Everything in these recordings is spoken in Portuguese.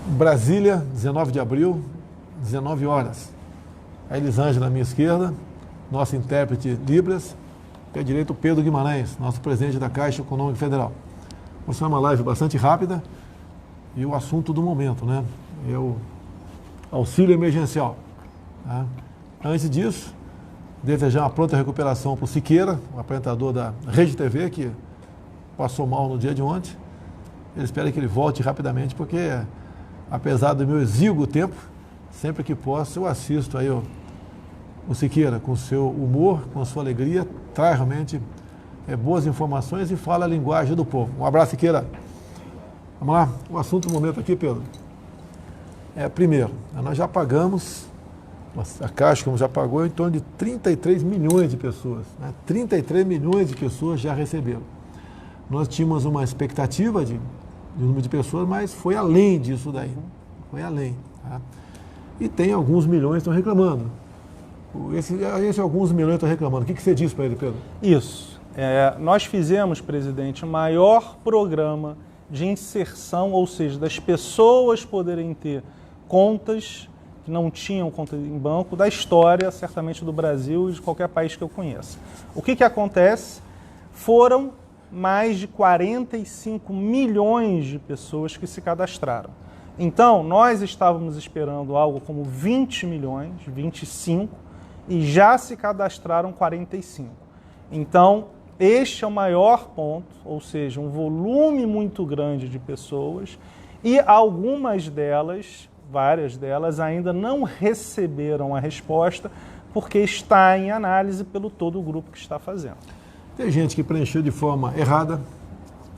Brasília, 19 de abril, 19 horas. A Elisângela à minha esquerda, nosso intérprete Libras, e à direita o Pedro Guimarães, nosso presidente da Caixa Econômica Federal. Vamos fazer uma live bastante rápida e o assunto do momento, né? É o auxílio emergencial. Tá? Antes disso, desejar uma pronta recuperação para o Siqueira, o apresentador da Rede TV, que passou mal no dia de ontem. Eu espero que ele volte rapidamente, porque apesar do meu exíguo tempo, sempre que posso eu assisto aí o Siqueira com o seu humor, com a sua alegria, traz realmente boas informações e fala a linguagem do povo. Um abraço, Siqueira. Vamos lá, o assunto do momento aqui, Pedro. Primeiro, nós já pagamos, a Caixa, como já pagou, em torno de 33 milhões de pessoas. Né? 33 milhões de pessoas já receberam. Nós tínhamos uma expectativa de número de pessoas, mas foi além disso daí. Foi além. Tá? E tem alguns milhões que estão reclamando. Esse alguns milhões estão reclamando. O que você diz para ele, Pedro? Isso. Nós fizemos, presidente, o maior programa de inserção, ou seja, das pessoas poderem ter contas que não tinham conta em banco, da história, certamente, do Brasil e de qualquer país que eu conheça. O que acontece? Foram mais de 45 milhões de pessoas que se cadastraram. Então, nós estávamos esperando algo como 20 milhões, 25, e já se cadastraram 45. Então, este é o maior ponto, ou seja, um volume muito grande de pessoas, e algumas delas, várias delas, ainda não receberam a resposta, porque está em análise pelo todo o grupo que está fazendo. Tem gente que preencheu de forma errada,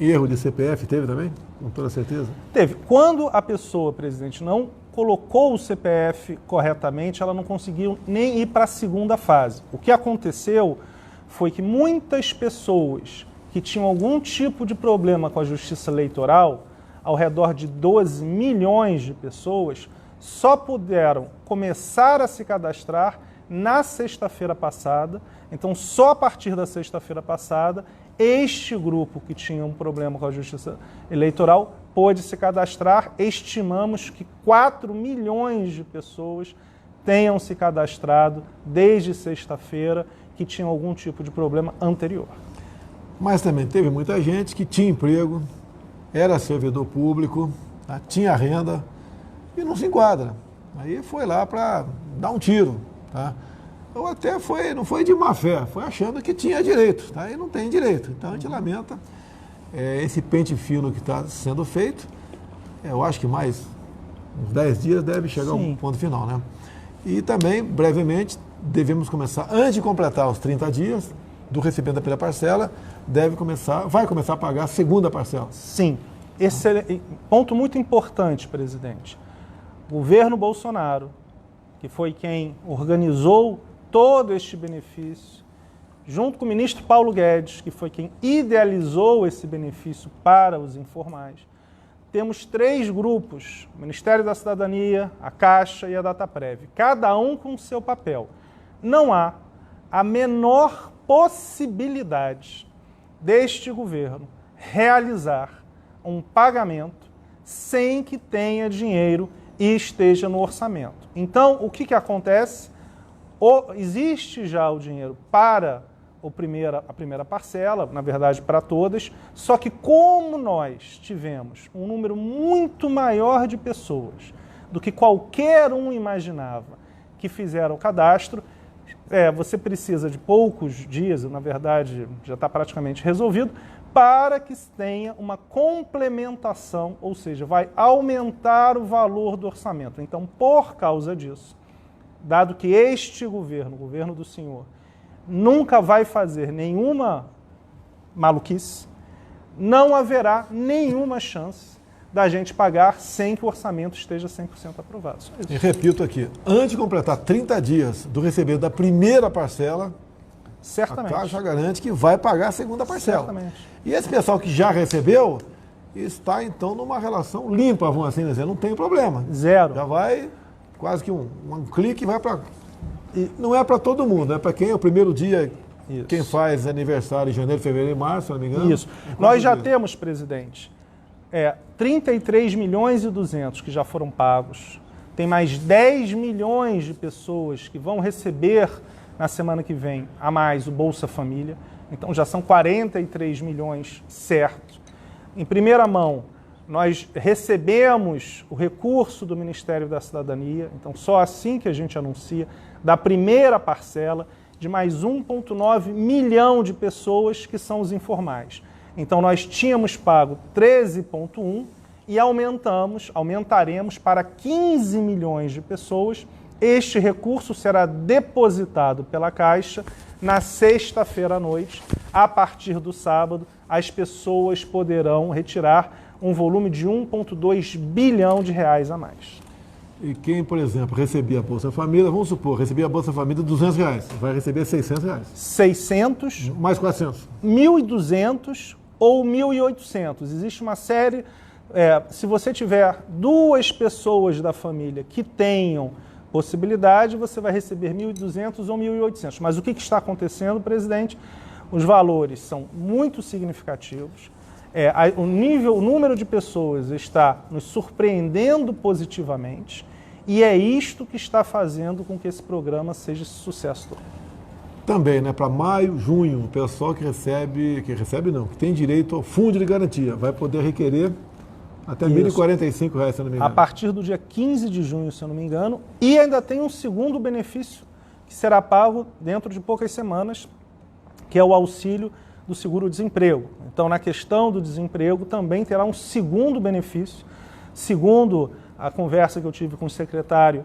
erro de CPF, teve também? Com toda certeza? Teve. Quando a pessoa, presidente, não colocou o CPF corretamente, ela não conseguiu nem ir para a segunda fase. O que aconteceu foi que muitas pessoas que tinham algum tipo de problema com a justiça eleitoral, ao redor de 12 milhões de pessoas, só puderam começar a se cadastrar na sexta-feira passada. Então, só a partir da sexta-feira passada, este grupo que tinha um problema com a justiça eleitoral pôde se cadastrar. Estimamos que 4 milhões de pessoas tenham se cadastrado desde sexta-feira que tinham algum tipo de problema anterior. Mas também teve muita gente que tinha emprego, era servidor público, tá? Tinha renda e não se enquadra. Aí foi lá para dar um tiro, tá? Ou até não foi de má fé, foi achando que tinha direito, tá? E não tem direito. Então a gente lamenta esse pente fino que está sendo feito. Eu acho que mais uns 10 dias deve chegar a um ponto final, né? E também, brevemente, devemos começar, antes de completar os 30 dias do recebimento da primeira parcela, vai começar a pagar a segunda parcela. Sim. Esse ponto muito importante, presidente. O governo Bolsonaro, que foi quem organizou todo este benefício, junto com o ministro Paulo Guedes, que foi quem idealizou esse benefício para os informais, temos 3 grupos, o Ministério da Cidadania, a Caixa e a Dataprev, cada um com o seu papel. Não há a menor possibilidade deste governo realizar um pagamento sem que tenha dinheiro e esteja no orçamento. Então, o que acontece? Existe já o dinheiro para a primeira parcela, na verdade para todas, só que como nós tivemos um número muito maior de pessoas do que qualquer um imaginava que fizeram o cadastro, você precisa de poucos dias, na verdade já está praticamente resolvido, para que tenha uma complementação, ou seja, vai aumentar o valor do orçamento. Então, por causa disso, dado que este governo, o governo do senhor, nunca vai fazer nenhuma maluquice, não haverá nenhuma chance da gente pagar sem que o orçamento esteja 100% aprovado. Só isso. E repito aqui, antes de completar 30 dias do recebimento da primeira parcela, certamente, a Caixa garante que vai pagar a segunda parcela. Certamente. E esse pessoal que já recebeu está, então, numa relação limpa, vamos assim dizer, não tem problema. Zero. Já vai, quase que um clique vai para... Não é para todo mundo, é para quem é o primeiro dia, quem faz aniversário em janeiro, fevereiro e março, se não me engano. Isso. Nós já temos, presidente, 33 milhões e 200 que já foram pagos. Tem mais 10 milhões de pessoas que vão receber na semana que vem a mais o Bolsa Família. Então já são 43 milhões certos. Em primeira mão, nós recebemos o recurso do Ministério da Cidadania, então só assim que a gente anuncia, da primeira parcela de mais 1,9 milhão de pessoas que são os informais. Então nós tínhamos pago 13,1 e aumentaremos para 15 milhões de pessoas. Este recurso será depositado pela Caixa na sexta-feira à noite. A partir do sábado, as pessoas poderão retirar um volume de 1,2 bilhão de reais a mais. E quem, por exemplo, recebia a Bolsa Família, vamos supor, recebia a Bolsa Família de R$200, vai receber R$600. 600, mais 400. 1.200 ou 1.800. Existe uma série... se você tiver duas pessoas da família que tenham possibilidade, você vai receber 1.200 ou 1.800. Mas o que está acontecendo, presidente? Os valores são muito significativos. O número de pessoas está nos surpreendendo positivamente e é isto que está fazendo com que esse programa seja esse sucesso todo. Também, né, para maio, junho, o pessoal que tem direito ao fundo de garantia, vai poder requerer até R$ 1.045, se eu não me engano. A partir do dia 15 de junho, se eu não me engano, e ainda tem um segundo benefício que será pago dentro de poucas semanas, que é o auxílio do seguro-desemprego. Então, na questão do desemprego, também terá um segundo benefício. Segundo a conversa que eu tive com o secretário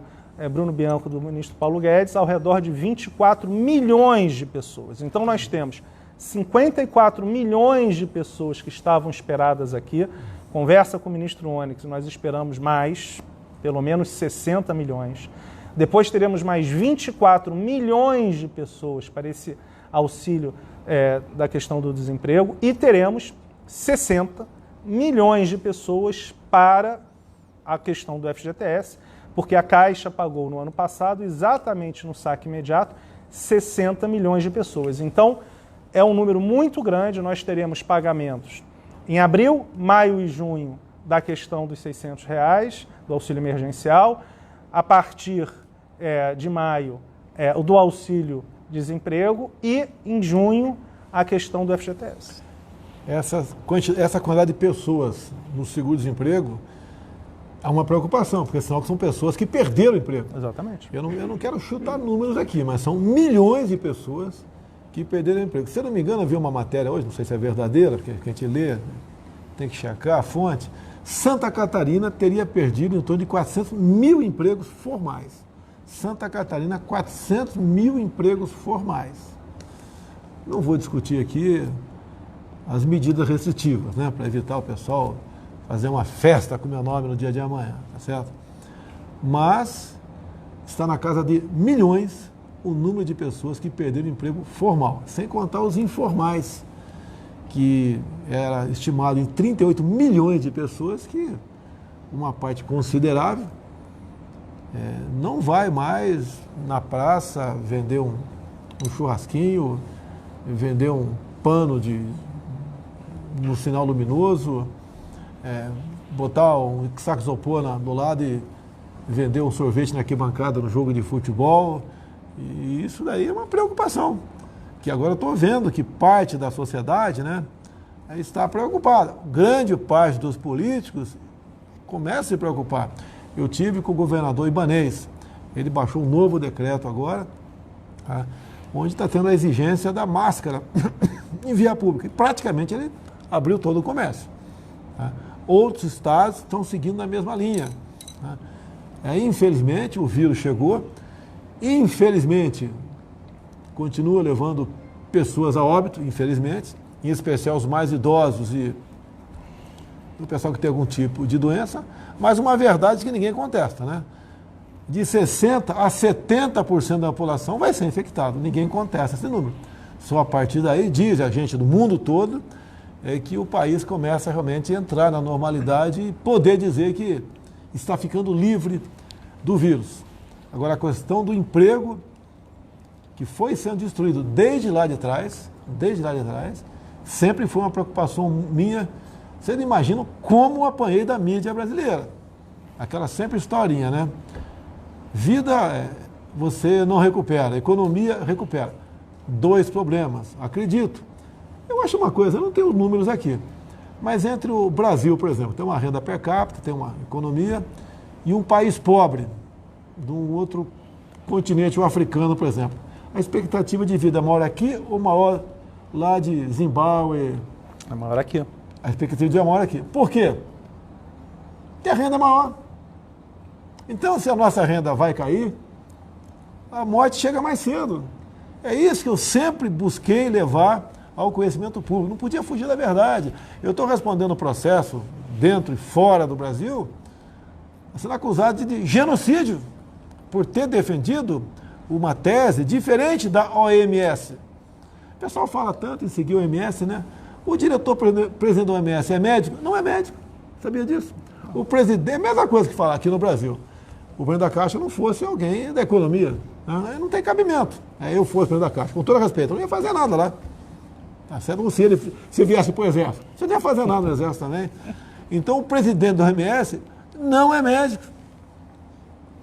Bruno Bianco, do ministro Paulo Guedes, ao redor de 24 milhões de pessoas. Então, nós temos 54 milhões de pessoas que estavam esperadas aqui. Conversa com o ministro Onyx, nós esperamos mais, pelo menos 60 milhões. Depois teremos mais 24 milhões de pessoas para esse auxílio da questão do desemprego e teremos 60 milhões de pessoas para a questão do FGTS, porque a Caixa pagou no ano passado, exatamente no saque imediato, 60 milhões de pessoas. Então, é um número muito grande, nós teremos pagamentos em abril, maio e junho da questão dos R$600, do auxílio emergencial. A partir de maio, o do auxílio desemprego e, em junho, a questão do FGTS. Essa quantidade de pessoas no seguro-desemprego é uma preocupação, porque senão são pessoas que perderam o emprego. Exatamente. Eu não quero chutar números aqui, mas são milhões de pessoas que perderam o emprego. Se eu não me engano, havia uma matéria hoje, não sei se é verdadeira, porque a gente lê, tem que checar a fonte. Santa Catarina teria perdido em torno de 400 mil empregos formais. Santa Catarina, 400 mil empregos formais. Não vou discutir aqui as medidas restritivas, né, para evitar o pessoal fazer uma festa com o meu nome no dia de amanhã, tá certo? Mas está na casa de milhões o número de pessoas que perderam o emprego formal, sem contar os informais, que era estimado em 38 milhões de pessoas, que uma parte considerável não vai mais na praça vender um churrasquinho, vender um pano no sinal luminoso, botar um saco de isopor do lado e vender um sorvete na arquibancada no jogo de futebol. E isso daí é uma preocupação, que agora eu estou vendo que parte da sociedade, né, está preocupada. Grande parte dos políticos começa a se preocupar. Eu tive com o governador Ibanez, ele baixou um novo decreto agora, tá, onde está tendo a exigência da máscara em via pública. E praticamente ele abriu todo o comércio. Tá. Outros estados estão seguindo na mesma linha. Tá. Infelizmente, o vírus chegou, infelizmente, continua levando pessoas a óbito, infelizmente, em especial os mais idosos e o pessoal que tem algum tipo de doença, mas uma verdade que ninguém contesta, né? De 60% a 70% da população vai ser infectado, ninguém contesta esse número. Só a partir daí, diz a gente do mundo todo, que o país começa realmente a entrar na normalidade e poder dizer que está ficando livre do vírus. Agora, a questão do emprego, que foi sendo destruído desde lá de trás, sempre foi uma preocupação minha Vocês não imaginam como eu apanhei da mídia brasileira. Aquela sempre historinha, né? Vida, você não recupera, economia recupera. 2 problemas, acredito. Eu acho uma coisa, eu não tenho números aqui, mas entre o Brasil, por exemplo, tem uma renda per capita, tem uma economia, e um país pobre, de um outro continente, o africano, por exemplo, a expectativa de vida é maior aqui ou maior lá de Zimbábue? É maior aqui. A expectativa de vida é maior aqui. Por quê? Porque a renda é maior. Então, se a nossa renda vai cair, a morte chega mais cedo. É isso que eu sempre busquei levar ao conhecimento público. Não podia fugir da verdade. Eu estou respondendo o processo dentro e fora do Brasil, sendo acusado de genocídio por ter defendido uma tese diferente da OMS. O pessoal fala tanto em seguir a OMS, né? O diretor-presidente da OMS é médico? Não é médico. Sabia disso? O presidente, é a mesma coisa que falar aqui no Brasil. O presidente da Caixa não fosse alguém da economia. Não tem cabimento. Eu fosse presidente da Caixa, com todo respeito, eu não ia fazer nada lá. Tá certo? Se ele viesse para o Exército, você não ia fazer nada no Exército também. Então, o presidente da OMS não é médico.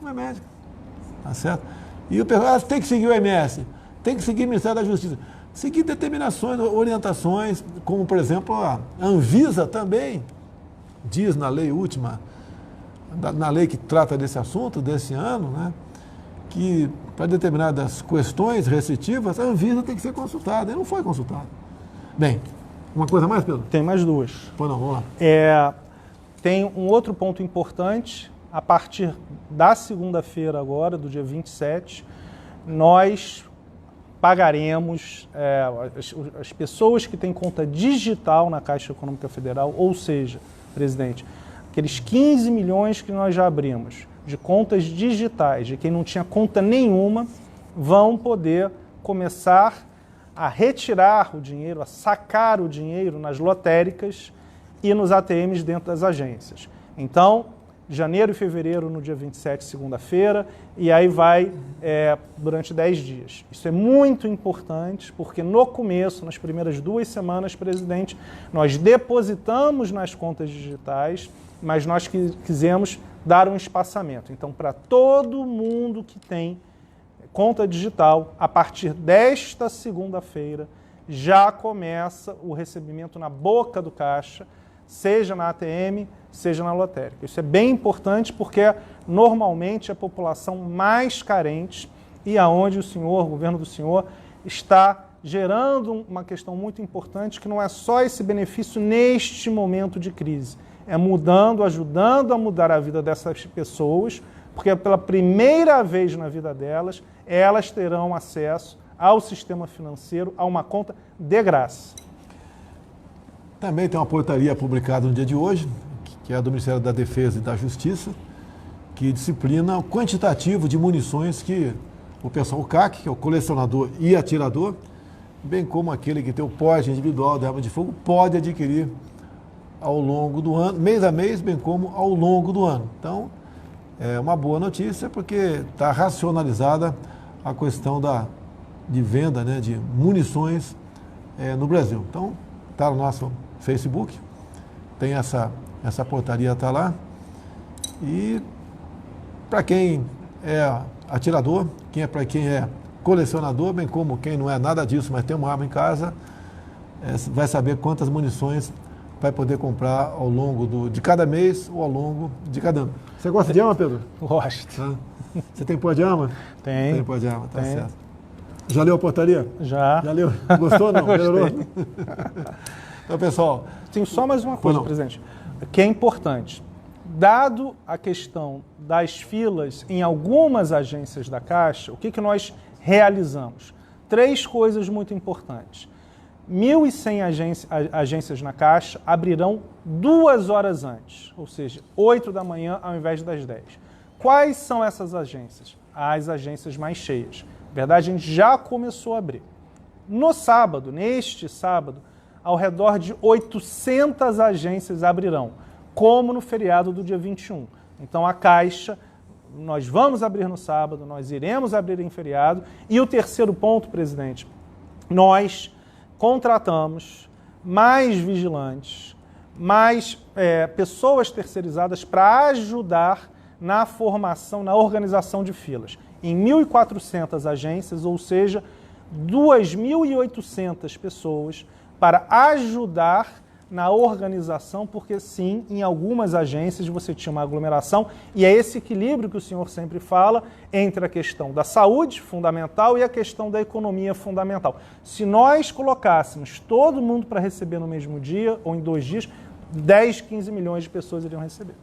Não é médico. Tá certo? E o pessoal tem que seguir o OMS, tem que seguir o Ministério da Justiça. Seguir determinações, orientações, como, por exemplo, a Anvisa também diz na lei última, na lei que trata desse assunto, desse ano, né, que para determinadas questões restritivas, a Anvisa tem que ser consultada. E não foi consultada. Bem, uma coisa mais, Pedro? Tem mais 2. Pois não, vamos lá. Tem um outro ponto importante. A partir da segunda-feira agora, do dia 27, nós pagaremos as pessoas que têm conta digital na Caixa Econômica Federal, ou seja, presidente, aqueles 15 milhões que nós já abrimos de contas digitais, de quem não tinha conta nenhuma, vão poder começar a retirar o dinheiro, a sacar o dinheiro nas lotéricas e nos ATMs dentro das agências. Então, janeiro e fevereiro, no dia 27, segunda-feira, e aí vai durante 10 dias. Isso é muito importante, porque no começo, nas primeiras 2 semanas, presidente, nós depositamos nas contas digitais, mas nós quisemos dar um espaçamento. Então, para todo mundo que tem conta digital, a partir desta segunda-feira, já começa o recebimento na boca do caixa, seja na ATM, seja na lotérica. Isso é bem importante porque normalmente a população mais carente e aonde o governo do senhor está gerando uma questão muito importante que não é só esse benefício neste momento de crise, é ajudando a mudar a vida dessas pessoas, porque pela primeira vez na vida delas, elas terão acesso ao sistema financeiro, a uma conta de graça. Também tem uma portaria publicada no dia de hoje, que é do Ministério da Defesa e da Justiça, que disciplina o quantitativo de munições que o pessoal, o CAC, que é o colecionador e atirador, bem como aquele que tem o porte individual de arma de fogo, pode adquirir ao longo do ano, mês a mês, bem como ao longo do ano. Então, é uma boa notícia porque está racionalizada a questão de venda, né, de munições no Brasil. Então, está no nosso Facebook, tem essa portaria, está lá. E para quem é atirador, para quem é colecionador, bem como quem não é nada disso, mas tem uma arma em casa, vai saber quantas munições vai poder comprar ao longo de cada mês ou ao longo de cada ano. Você gosta de arma, Pedro? Gosto. Você tem pó de arma? Tem pó de arma, tá certo. Já leu a portaria? Já. Já leu? Gostou ou não? Melhorou? Então, pessoal... Tem só mais uma coisa, presidente, que é importante. Dado a questão das filas em algumas agências da Caixa, o que nós realizamos? 3 coisas muito importantes. 1.100 agências na Caixa abrirão 2 horas antes, ou seja, 8 da manhã ao invés das 10. Quais são essas agências? As agências mais cheias. Na verdade, a gente já começou a abrir. No sábado, neste sábado, ao redor de 800 agências abrirão, como no feriado do dia 21. Então, a Caixa, nós vamos abrir no sábado, nós iremos abrir em feriado. E o terceiro ponto, presidente, nós contratamos mais vigilantes, mais pessoas terceirizadas para ajudar na formação, na organização de filas. Em 1.400 agências, ou seja, 2.800 pessoas para ajudar na organização, porque sim, em algumas agências você tinha uma aglomeração, e é esse equilíbrio que o senhor sempre fala entre a questão da saúde, fundamental, e a questão da economia, fundamental. Se nós colocássemos todo mundo para receber no mesmo dia, ou em 2 dias, 10, 15 milhões de pessoas iriam receber.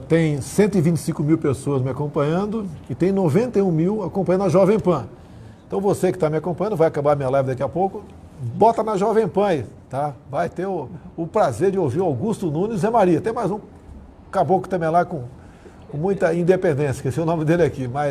Tem 125 mil pessoas me acompanhando e tem 91 mil acompanhando a Jovem Pan. Então você que está me acompanhando, vai acabar a minha live daqui a pouco, bota na Jovem Pan aí, tá? Vai ter o prazer de ouvir o Augusto Nunes e Zé Maria. Tem mais um caboclo também lá com muita independência, esqueci o nome dele aqui, mas